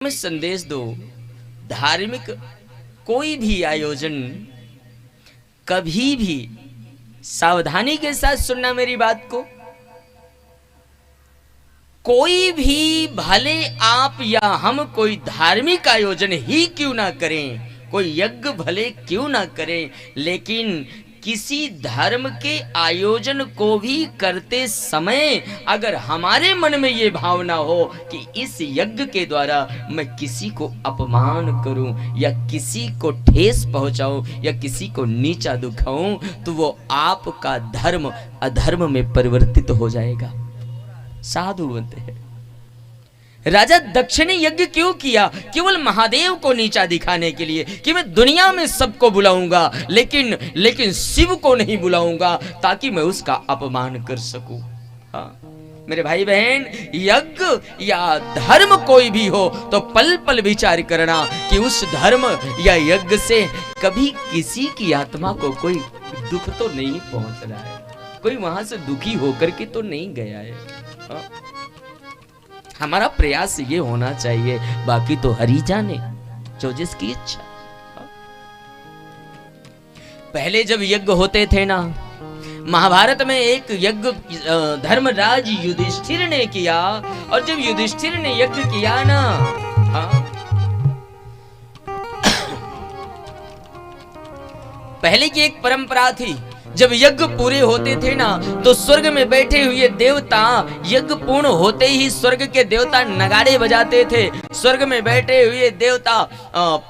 में संदेश दो। धार्मिक कोई भी आयोजन कभी भी, सावधानी के साथ सुनना मेरी बात को, कोई भी भले आप या हम कोई धार्मिक आयोजन ही क्यों ना करें, कोई यज्ञ भले क्यों ना करें, लेकिन किसी धर्म के आयोजन को भी करते समय अगर हमारे मन में ये भावना हो कि इस यज्ञ के द्वारा मैं किसी को अपमान करूं या किसी को ठेस पहुंचाऊं या किसी को नीचा दुखाऊं, तो वो आपका धर्म अधर्म में परिवर्तित हो जाएगा। साधु बनते हैं। राजा दक्ष ने यज्ञ क्यों किया? केवल महादेव को नीचा दिखाने के लिए कि मैं दुनिया में सबको बुलाऊंगा लेकिन शिव को नहीं बुलाऊंगा ताकि मैं उसका अपमान कर सकूं। हाँ मेरे भाई बहन, यज्ञ या धर्म कोई भी हो तो पल पल विचार करना कि उस धर्म या यज्ञ से कभी किसी की आत्मा को कोई दुख तो नहीं पहुंच रहा है, कोई वहां से दुखी होकर के तो नहीं गया है। हाँ? हमारा प्रयास ये होना चाहिए, बाकी तो हरि जाने, जो जिसकी इच्छा। पहले जब यज्ञ होते थे ना, महाभारत में एक यज्ञ धर्मराज युधिष्ठिर ने किया, और जब युधिष्ठिर ने यज्ञ किया ना, पहले की एक परंपरा थी, जब यज्ञ पूरे होते थे ना तो स्वर्ग में बैठे हुए देवता, यज्ञ पूर्ण होते ही स्वर्ग के देवता नगाड़े बजाते थे, स्वर्ग में बैठे हुए देवता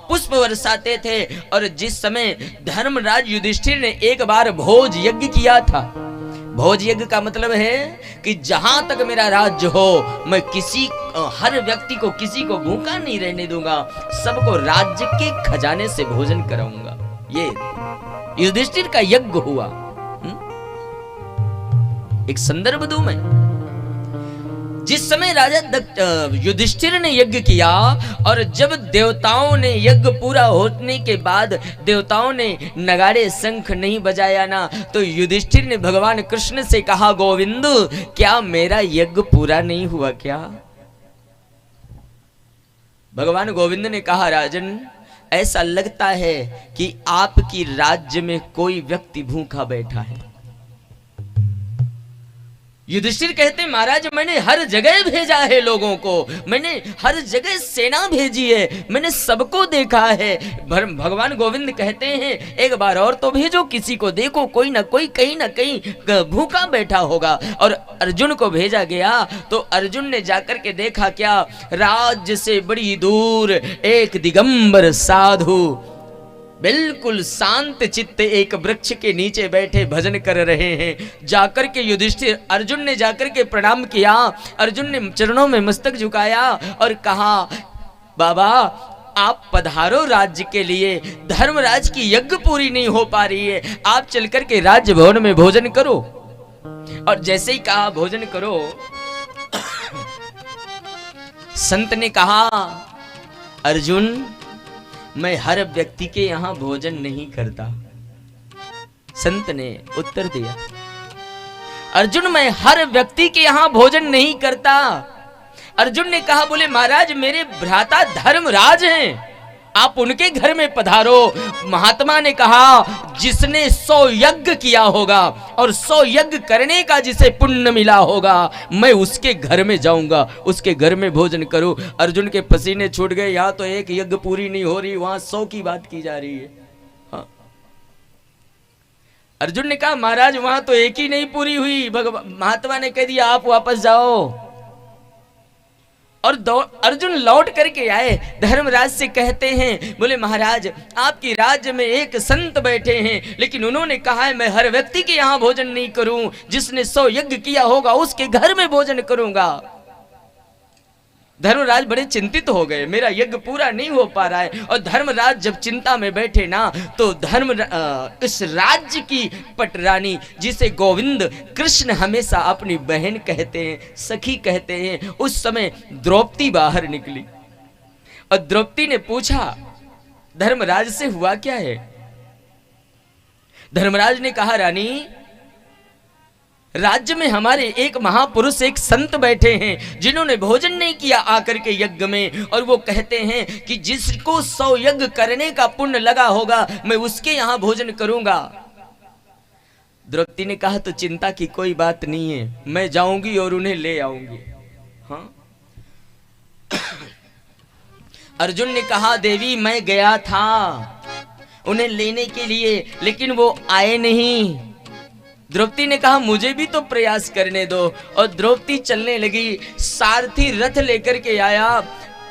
पुष्प बरसाते थे। और जिस समय धर्मराज युधिष्ठिर ने एक बार भोज यज्ञ किया था, भोज यज्ञ का मतलब है कि जहां तक मेरा राज्य हो मैं हर व्यक्ति को, किसी को भूखा नहीं रहने दूंगा, सबको राज्य के खजाने से भोजन कराऊंगा। ये युधिष्ठिर का यज्ञ हुआ। एक संदर्भ दूं मैं, जिस समय राजा युधिष्ठिर ने यज्ञ किया और जब देवताओं ने यज्ञ पूरा होने के बाद देवताओं ने नगाड़े शंख नहीं बजाया ना, तो युधिष्ठिर ने भगवान कृष्ण से कहा, गोविंद क्या मेरा यज्ञ पूरा नहीं हुआ क्या? भगवान गोविंद ने कहा, राजन ऐसा लगता है कि आपकी राज्य में कोई व्यक्ति भूखा बैठा है। युधिष्ठिर कहते, महाराज मैंने हर जगह भेजा है लोगों को, मैंने हर जगह सेना भेजी है, मैंने सबको देखा है। भगवान गोविंद कहते हैं, एक बार और तो भेजो, किसी को देखो, कोई ना कोई कहीं ना कहीं भूखा बैठा होगा। और अर्जुन को भेजा गया तो अर्जुन ने जाकर के देखा, क्या राज्य से बड़ी दूर एक दिगंबर साधु बिल्कुल शांत चित्त एक वृक्ष के नीचे बैठे भजन कर रहे हैं। जाकर के युधिष्ठिर, अर्जुन ने जाकर के प्रणाम किया, अर्जुन ने चरणों में मस्तक झुकाया और कहा, बाबा आप पधारो राज्य के लिए, धर्मराज की यज्ञ पूरी नहीं हो पा रही है, आप चल करके राज्य भवन में भोजन करो। और जैसे ही कहा भोजन करो, संत ने कहा, अर्जुन मैं हर व्यक्ति के यहां भोजन नहीं करता। संत ने उत्तर दिया, अर्जुन मैं हर व्यक्ति के यहां भोजन नहीं करता। अर्जुन ने कहा, बोले महाराज मेरे भ्राता धर्मराज हैं, आप उनके घर में पधारो। महात्मा ने कहा, जिसने 100 यज्ञ किया होगा और 100 यज्ञ करने का जिसे पुण्य मिला होगा, मैं उसके घर में जाऊंगा, उसके घर में भोजन करूं। अर्जुन के पसीने छूट गए, यहां तो एक यज्ञ पूरी नहीं हो रही, वहां 100 की बात की जा रही है। हाँ। अर्जुन ने कहा, महाराज वहां तो एक ही नहीं पूरी हुई। महात्मा ने कह दिया, आप वापस जाओ। और अर्जुन लौट करके आए, धर्मराज से कहते हैं, बोले महाराज आपकी राज्य में एक संत बैठे हैं, लेकिन उन्होंने कहा है मैं हर व्यक्ति के यहां भोजन नहीं करूं, जिसने 100 यज्ञ किया होगा उसके घर में भोजन करूंगा। धर्मराज बड़े चिंतित हो गए, मेरा यज्ञ पूरा नहीं हो पा रहा है। और धर्मराज जब चिंता में बैठे ना, तो इस राज्य की पटरानी, जिसे गोविंद कृष्ण हमेशा अपनी बहन कहते हैं, सखी कहते हैं, उस समय द्रौपदी बाहर निकली। और द्रौपदी ने पूछा, धर्मराज से हुआ क्या है? धर्मराज ने कहा, रानी राज्य में हमारे एक महापुरुष, एक संत बैठे हैं जिन्होंने भोजन नहीं किया आकर के यज्ञ में, और वो कहते हैं कि जिसको 100 यज्ञ करने का पुण्य लगा होगा मैं उसके यहां भोजन करूंगा। द्रौपदी ने कहा तो चिंता की कोई बात नहीं है, मैं जाऊंगी और उन्हें ले आऊंगी। हाँ। अर्जुन ने कहा देवी मैं गया था उन्हें लेने के लिए, लेकिन वो आए नहीं। द्रौपदी ने कहा मुझे भी तो प्रयास करने दो, और द्रौपदी चलने लगी। सारथी रथ लेकर के आया।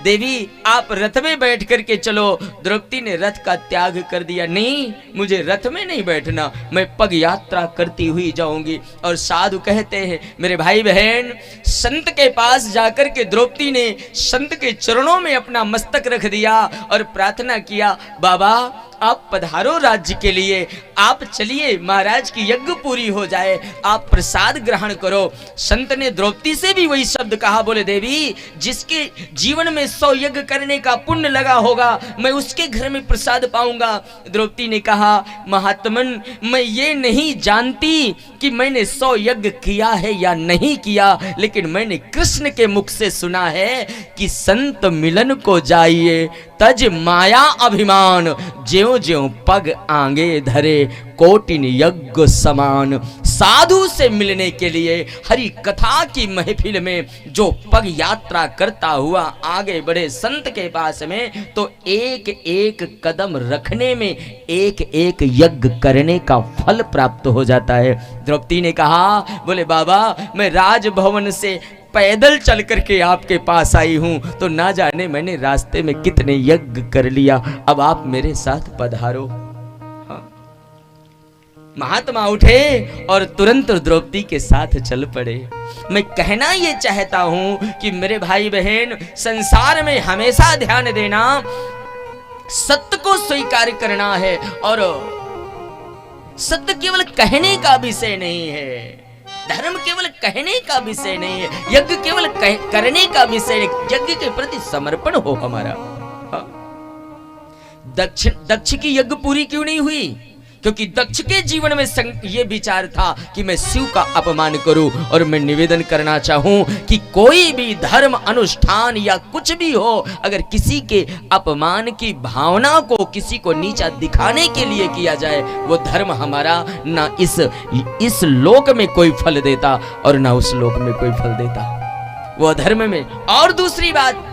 देवी आप रथ में बैठ करके चलो। द्रौपदी ने रथ का त्याग कर दिया, नहीं मुझे रथ में नहीं बैठना, मैं पग यात्रा करती हुई जाऊंगी। और साधु कहते हैं मेरे भाई बहन, संत के पास जाकर के द्रौपदी ने संत के चरणों में अपना मस्तक रख दिया और प्रार्थना किया, बाबा आप पधारो राज्य के लिए, आप चलिए महाराज की यज्ञ पूरी हो जाए, आप प्रसाद ग्रहण करो। संत ने द्रौपदी से भी वही शब्द कहा, बोले देवी जिसके जीवन में 100 यज्ञ करने का पुण्य लगा होगा मैं उसके घर में प्रसाद पाऊंगा। द्रौपदी ने कहा महात्मन मैं ये नहीं जानती कि मैंने 100 यज्ञ किया है या नहीं किया, लेकिन मैंने कृष्ण के मुख से सुना है कि संत मिलन को जाइए तज माया अभिमान, ज्यों ज्यों पग आगे धरे कोटिन यज्ञ समान। साधु से मिलने के लिए हरि कथा की महफिल में जो पग यात्रा करता हुआ आगे बढ़े संत के पास में, तो एक एक कदम रखने में एक एक यज्ञ करने का फल प्राप्त हो जाता है। द्रौपदी ने कहा बोले बाबा मैं राजभवन से पैदल चल करके आपके पास आई हूं, तो ना जाने मैंने रास्ते में कितने यज्ञ कर लिया, अब आप मेरे साथ पधारो। हाँ। महात्मा उठे और तुरंत द्रौपदी के साथ चल पड़े। मैं कहना ये चाहता हूं कि मेरे भाई बहन संसार में हमेशा ध्यान देना, सत्य को स्वीकार करना है, और सत्य केवल कहने का विषय नहीं है, धर्म केवल कहने का विषय नहीं है, यज्ञ केवल करने का विषय है। यज्ञ के प्रति समर्पण हो हमारा। दक्ष की यज्ञ पूरी क्यों नहीं हुई? क्योंकि दक्ष के जीवन में ये विचार था कि मैं शिव का अपमान करूं। और मैं निवेदन करना चाहूं कि कोई भी धर्म अनुष्ठान या कुछ भी हो, अगर किसी के अपमान की भावना को, किसी को नीचा दिखाने के लिए किया जाए, वो धर्म हमारा ना इस लोक में कोई फल देता और ना उस लोक में कोई फल देता, वो धर्म में। और दूसरी बात,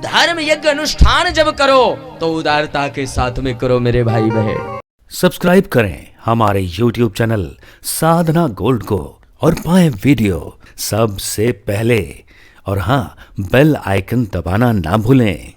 धर्म यज्ञ अनुष्ठान जब करो तो उदारता के साथ में करो मेरे भाई बहन। सब्सक्राइब करें हमारे YouTube चैनल साधना गोल्ड को और पाएं वीडियो सबसे पहले, और हाँ बेल आइकन दबाना ना भूलें।